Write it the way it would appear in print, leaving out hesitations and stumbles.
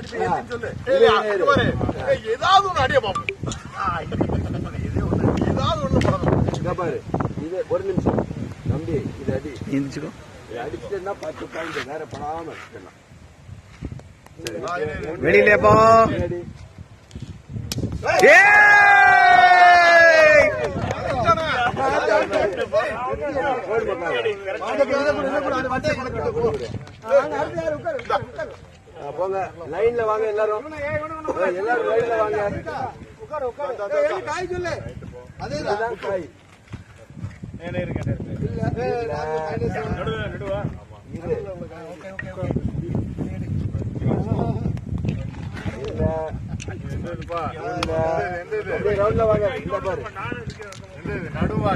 சொல்லு. ஏதாவது ஒண்ணு அடிய பாப்போம். ஏதாவது ஒண்ணு பண்ணணும். பாரு இது ஒரு நிமிஷம் தம்பி, இது அடி எந்திரிச்சுக்கோ. அடிச்சுட்டா 10 பாயிண்ட் வேற படாம அடிச்சிடலாம். வெளியில போ. போங்க, லைன்ல வாங்க எல்லாரும். எல்லாரும் லைன்ல வாங்க. காய் சொல்லு. அதேதான் காய். ரவுண்ட்ல வாங்க. இந்த பாரு நடுவா